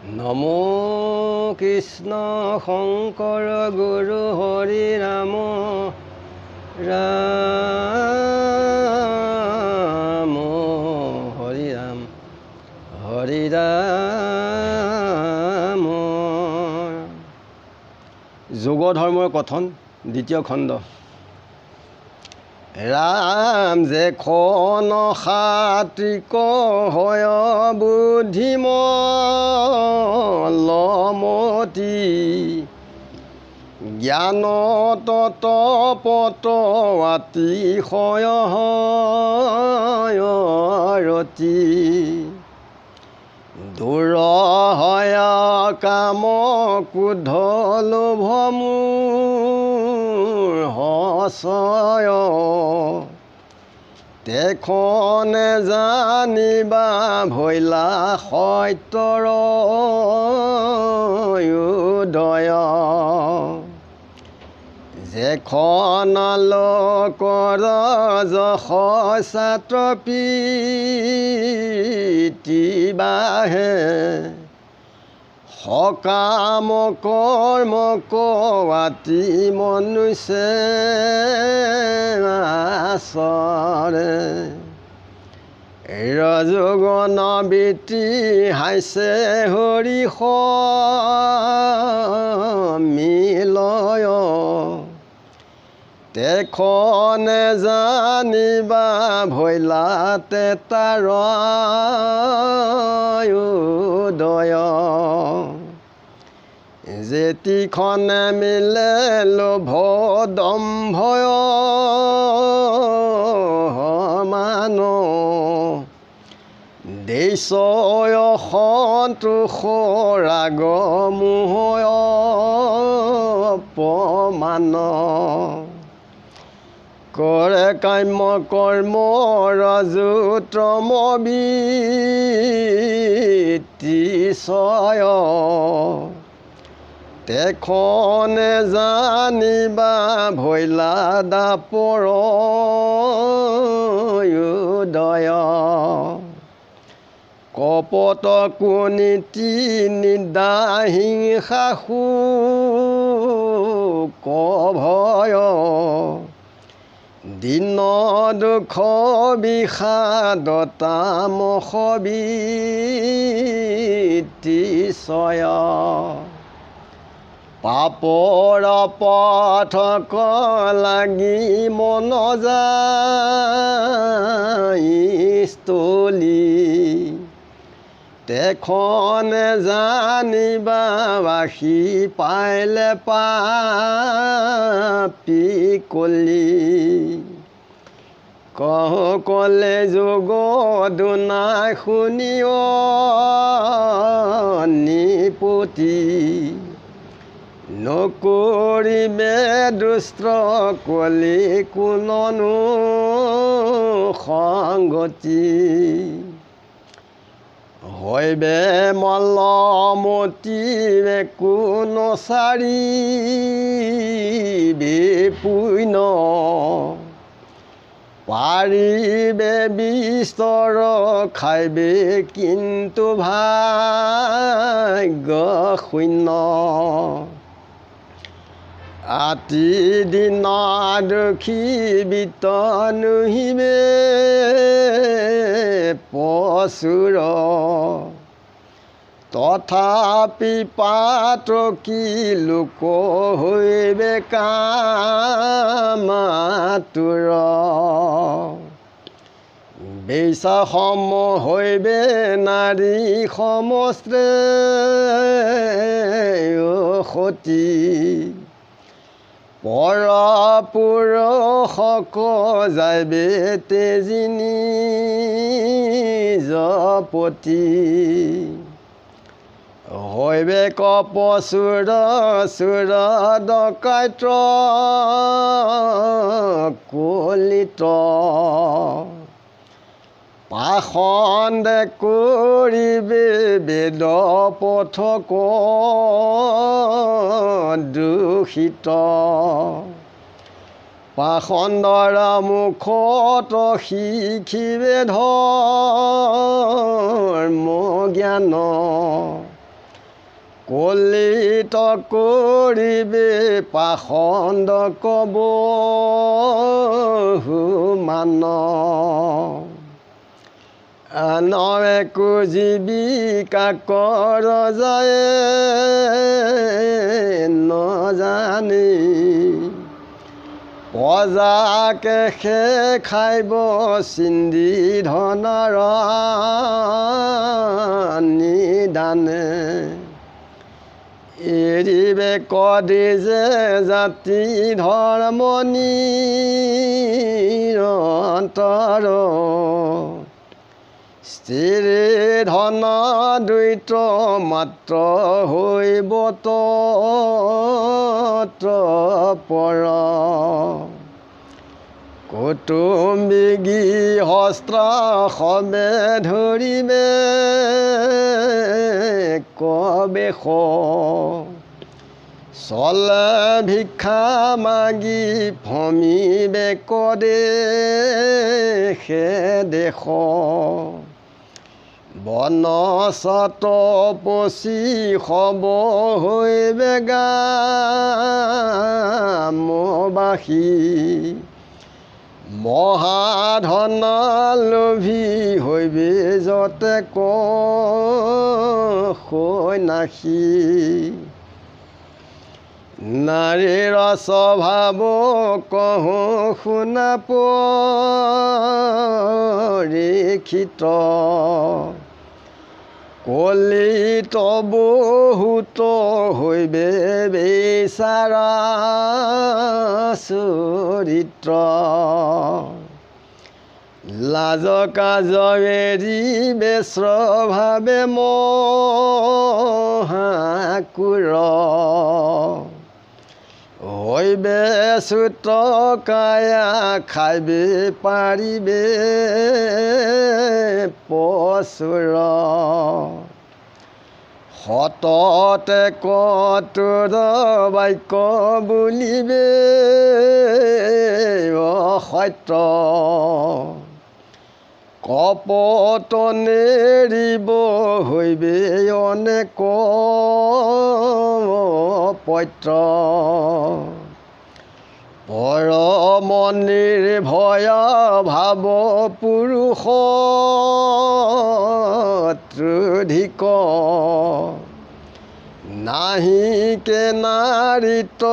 নমো কৃষ্ণ শংকৰ গুৰু হৰি ৰাম ৰাম হৰি ৰাম হৰি ৰাম। যোগ ধৰ্মৰ কথন দ্বিতীয় খণ্ড। ৰাম যেখন সাত্বিক হয় বুদ্ধিমলমতি, জ্ঞান তপত অতিশয় ৰতি, দূৰ হয় কাম ক্ৰোধ লোভ মোৰ হচয়, তেখনে জানিবা ভৈলা সত্যৰ উদয়, যেখন লোকৰ যশ ছাত্ৰ প্ৰীতিবাহে, সকাম কৰ্ম কৰাতি মনুষ্য আচৰে, ৰজোগুণ বৃত্তি হাইছে হৰিষ মিলয়, তেখনে জানিবা ভৈলা তেতাৰ উদয়, যেতিখনে মিলে লোভ দম্ভয় মান, দেশয় সন্তোষ ৰাগ মোহ অপমান, কৰে কাম্য কৰ্ম ৰজোত্তম বৃত্তিশয়, তেখনে জানিবা ভৈলা দাপৰ উদয়, কপট কুনীতি নিন্দা হিংসা শোক ভয়, দীন দুখ বিষাদ তামস বৃত্তিশয়, পাপৰ পথক লাগি মন যায় স্থলী, তেখনে জানিবা বাসি পাইলে পাপী কলি, কহ কলে যোগ দুনাই শুনিও নিপতি, নকৰিবে দুষ্ট কলি কোননো সংগতি, হৈবে মলমতি কোন চাৰি বিপুণ্য, পাৰিবে বিস্তৰ খাইবে কিন্তু ভাগ্য শূন্য, আতি দিন দুখী বিত নুহিবে পশুৰ, তথাপি পাতকী লোক হৈবে কামাতুৰ, বেচা সম হৈবে নাৰী সমস্তে সতী, পৰ পুৰুষক যাইবে তেজি নিজ পতি, হৈবে কপচুৰ চুৰ ডকাইত কলিত, পাখণ্ডে কৰিবে বেদ পথক দূষিত, পাখণ্ডৰ মুখত শিখিবে ধৰ্ম জ্ঞান কলিত কৰিবে পাখণ্ড কব মান আনৰ একো জীৱিকা কৰ যায় নজানি প্ৰজাকে সে খাইব চিন্দি ধনৰ নিদানে এৰিবে কদি যে জাতি ধৰ্ম নিৰন্তৰ স্থিৰ ধন দ্বৈত মাত্ৰ হৈব পৰ কুটুম্বিগী হস্ত্ৰ সবে ধৰিবে কবে চলে ভিক্ষা মাগি ভমিবে কদে সে দেশ বনচত পচি সব হৈবে গামবাসী মহাধন লোভী হৈবে যতে কৈনাশী নাৰীৰ স্বভাৱ কহোঁ শুনা পৰীক্ষিত কলিত বহুত হৈবে বেচাৰা চৰিত্ৰ লাজ কাজ এৰিবে স্বভাৱে মহাকুৰ হৈবে চুত কায়া খাইবে পাৰিবে পচুৰ সততে কতুৰ বাক্য বুলিবে অসত্য কপট নেৰিব হৈবে অনেক পত্ৰ পৰম নিৰ্ভয় ভাৱ পুৰুষ ত্ৰুধিক নাহিকে নাৰিত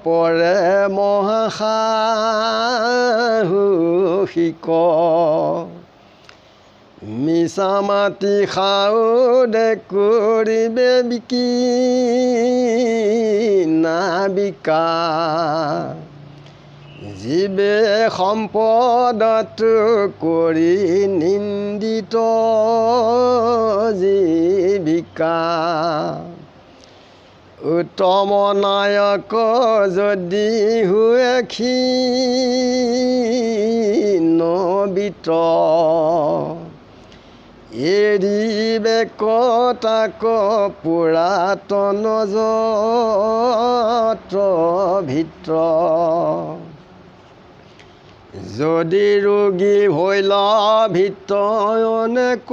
পৰে মহাসাহসিক মিছা মাটি খাউদে কৰিবে বিকি নাবিকা জীৱে সম্পদটো কৰি নিন্দিত জীৱিকা উত্তম নায়ক যদি হুৱে ক্ষীণবিত এৰিবে কটাক পুৰাতন যত্ৰ ভিত্ৰ যদি ৰোগী হৈল ভিতৰ অনেক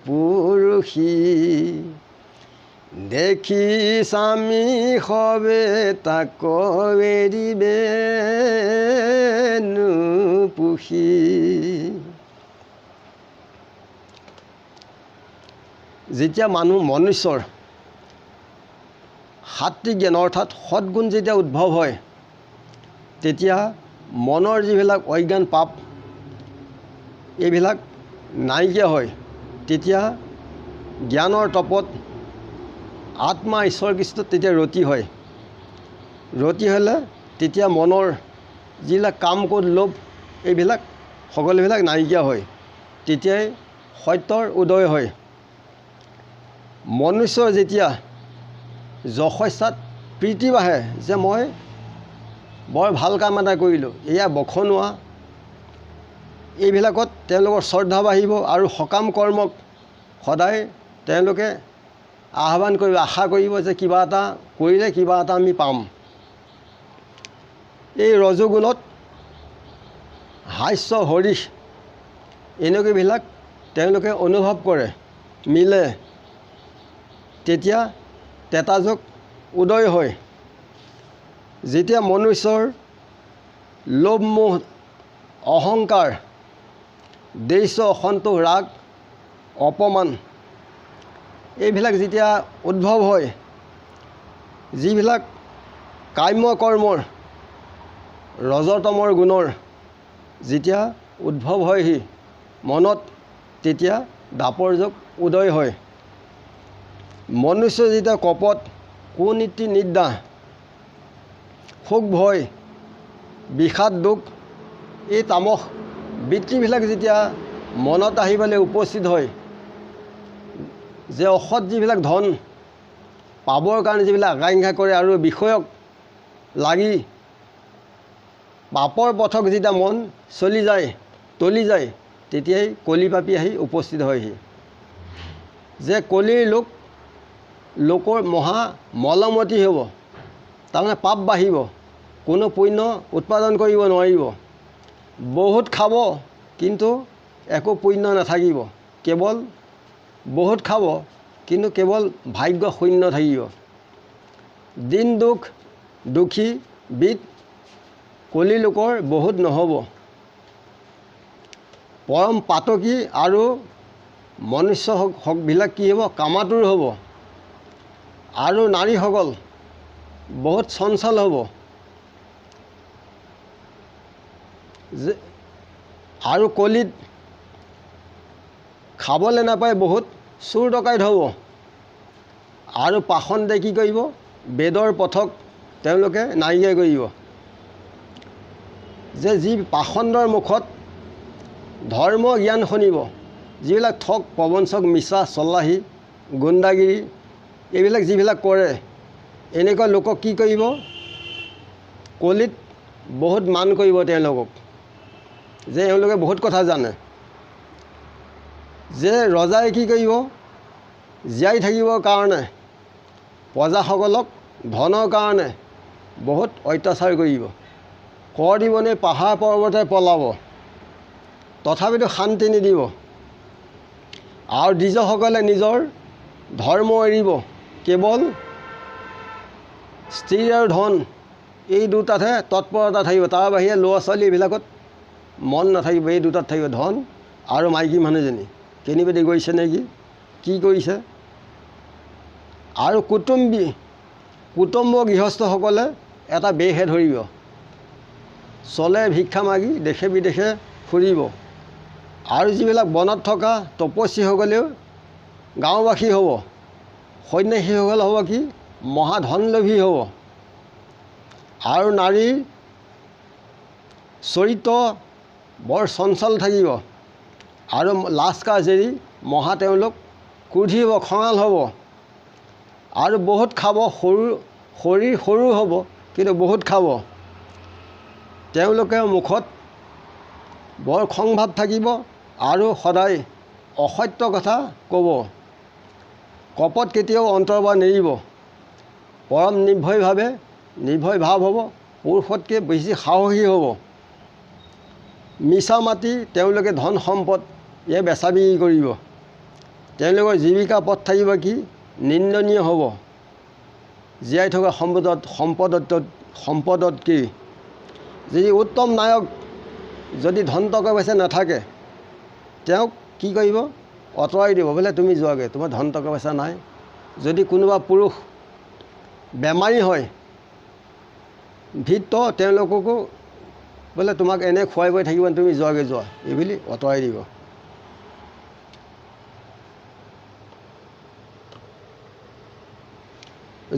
পুৰুষী দেখি স্বামী সবে তাক এৰিবে নুপুষি যেতিয়া মনুষ্যৰ সাত্বিক জ্ঞান অৰ্থাৎ সৎগুণ যেতিয়া উদ্ভৱ হয় তেতিয়া মনৰ যিবিলাক অজ্ঞান পাপ এইবিলাক নাইকিয়া হয় তেতিয়া জ্ঞানৰ তপত আত্মা ঈশ্বৰ কৃষ্ণত তেতিয়া ৰতি হয় ৰতি হ'লে তেতিয়া মনৰ যিবিলাক কাম ক্ৰোধ লোভ এইবিলাক সকলোবিলাক নাইকিয়া হয় তেতিয়াই সত্যৰ উদয় হয় মনুষ্যৰ যেতিয়া যশস্যাত প্ৰীতি বাঢ়ে যে মই বৰ ভাল কাম এটা কৰিলোঁ এয়া বখনোৱা এইবিলাকত তেওঁলোকৰ শ্ৰদ্ধা বাঢ়িব আৰু সকাম কৰ্মক সদায় তেওঁলোকে আহ্বান কৰিব আশা কৰিব যে কিবা এটা কৰিলে কিবা এটা আমি পাম এই ৰজগুণত হাস্য হৰিষ এনেকুৱাবিলাক তেওঁলোকে অনুভৱ কৰে মিলে তেতিয়া তেতাযোগ উদয় হয়। যেতিয়া মনুষ্যৰ লোভ মোহ অহংকাৰ দ্বেষ অসন্তোষ ৰাগ অপমান এইবিলাক যেতিয়া উদ্ভৱ হয়, যিবিলাক কাম্য কৰ্মৰ ৰজতমৰ গুণৰ যেতিয়া উদ্ভৱ হয়হি মনত, তেতিয়া দাপৰ যুগ উদয় হয়। মনুষ্য যেতিয়া কপট কুনীতি নিদ্ৰা শোক ভয় বিষাদ দুখ এই তামস বৃত্তিবিলাক যেতিয়া মনত আহিবলৈ উপস্থিত হয়, যে অসৎ যিবিলাক ধন পাবৰ কাৰণে যিবিলাক আকাংক্ষা কৰে আৰু বিষয়ক লাগি পাপৰ পথক যেতিয়া মন চলি যায় তলি যায়, তেতিয়াই কলি পাপি আহি উপস্থিত হয়হি। যে কলিৰ লোকৰ মহা মলমতি হ'ব, তাৰমানে পাপ বাঢ়িব, কোনো পুণ্য উৎপাদন কৰিব নোৱাৰিব। বহুত খাব কিন্তু একো পুণ্য নাথাকিব, কেৱল বহুত খাব কিন্তু কেৱল ভাগ্য শূন্য থাকিব। দিন দুখ দুখী বিদ কলি লোকৰ বহুত নহ'ব। পৰম পাতকী আৰু মনুষ্যবিলাক কি হ'ব, কামাতুৰ হ'ব। আৰু নাৰীসকল বহুত চঞ্চল হ'ব। আৰু কলিত খাবলৈ নাপায় বহুত চোৰ ডকাইত হ'ব। আৰু পাষণ্ডে কি কৰিব, বেদৰ পথক তেওঁলোকে নাইকিয়া কৰিব। যে যি পাষণ্ডৰ মুখত ধৰ্ম জ্ঞান শুনিব, যিবিলাক ঠগ প্ৰবঞ্চক মিছা চলাহী গুণ্ডাগিৰি এইবিলাক যিবিলাক কৰে, এনেকুৱা লোকক কি কৰিব, কলিত বহুত মান কৰিব তেওঁলোকক, যে এওঁলোকে বহুত কথা জানে। যে ৰজাই কি কৰিব, জীয়াই থাকিবৰ কাৰণে প্ৰজাসকলক ধনৰ কাৰণে বহুত অত্যাচাৰ কৰিব, কৰ দিবনে পাহাৰ পৰ্বতে পলাব, তথাপিতো শান্তি নিদিব। আৰু দ্বিজসকলে নিজৰ ধৰ্ম এৰিব, কেৱল স্ত্ৰী আৰু ধন এই দুটাতহে তৎপৰতা থাকিব, তাৰ বাহিৰে ল'ৰা ছোৱালী এইবিলাকত মন নাথাকিব। এই দুটাত থাকিব, ধন আৰু মাইকী মানুহজনী কেনিবাদি গৈছে নেকি, কি কৰিছে। আৰু কুটুম্ব গৃহস্থসকলে এটা বেশহে ধৰিব, চলে ভিক্ষা মাগি দেশে বিদেশে ফুৰিব। আৰু যিবিলাক বনত থকা তপস্বীসকলেও গাঁওবাসী হ'ব, সন্যাসীসকল হ'ব কি মহাধনলোভী হ'ব। আৰু নাৰীৰ চৰিত্ৰ বৰ চঞ্চল থাকিব, আৰু লাজ কাজ এৰি তেওঁলোক ক্ৰোধী হ'ব, খঙাল হ'ব। আৰু বহুত খাব, শৰীৰ সৰু হ'ব কিন্তু বহুত খাব। তেওঁলোকে মুখত বৰ খং ভাৱ থাকিব আৰু সদায় অসত্য কথা ক'ব। কপট কেতিয়াও অন্তৰ পৰা নেৰিব, পৰম নিৰ্ভয় ভাৱ হ'ব, পুৰুষতকৈ বেছি সাহসী হ'ব। মিছা মাতি তেওঁলোকে ধন সম্পদ বেচা বিক্ৰী কৰিব। তেওঁলোকৰ জীৱিকা পথ থাকিব কি নিন্দনীয় হ'ব। জীয়াই থকা সম্পদতকৈ যদি উত্তম নায়ক যদি ধন টকা পইচা নাথাকে, তেওঁক কি কৰিব, আঁতৰাই দিব, বোলে তুমি যোৱাগৈ, তোমাৰ ধন টকা পইচা নাই। যদি কোনোবা পুৰুষ বেমাৰী হয়, ভিত তেওঁলোককো বোলে তোমাক এনে খুৱাই বৈ থাকিব, তুমি যোৱাগৈ যোৱা, এইবুলি আঁতৰাই দিব।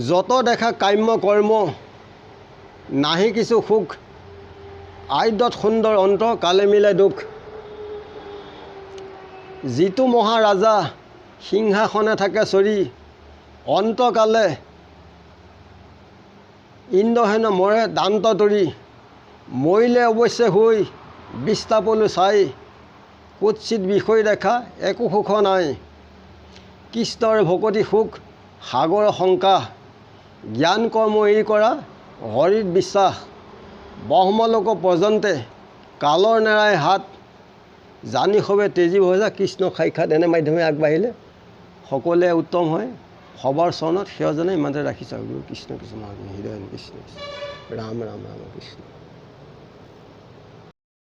যত দেখা কাম্য কৰ্ম নাহি কিছু সুখ, আদ্যত সুন্দৰ অন্ত কালে মিলে দুখ। যিটো মহাৰাজা সিংহাসনে থাকে চৰি, অন্তকালে ইন্দ্ৰহেন মৰে দান্ত তৰি। মৰিলে অৱশ্যে হৈ বিস্তাপলো চাই, কুৎসিত বিষয় দেখা একো সুখ নাই। কৃষ্ণৰ ভকতি সুখ সাগৰ শংকা, জ্ঞান কৰ্ম এৰি কৰা হৰিত বিশ্বাস। ব্ৰহ্মলোক পৰ্যন্তে কালৰ নেৰাই হাত, জানি সবে তেজী ভজা কৃষ্ণ সাক্ষাৎ। এনে মাধ্যমে আগবাঢ়িলে সকলোৱে উত্তম হয়। সবাৰ চৰণত সেৱাজনে ইমানতে ৰাখিছোঁ আৰু কৃষ্ণ কৃষ্ণ হৃদয় কৃষ্ণ কৃষ্ণ ৰাম ৰাম ৰাম কৃষ্ণ।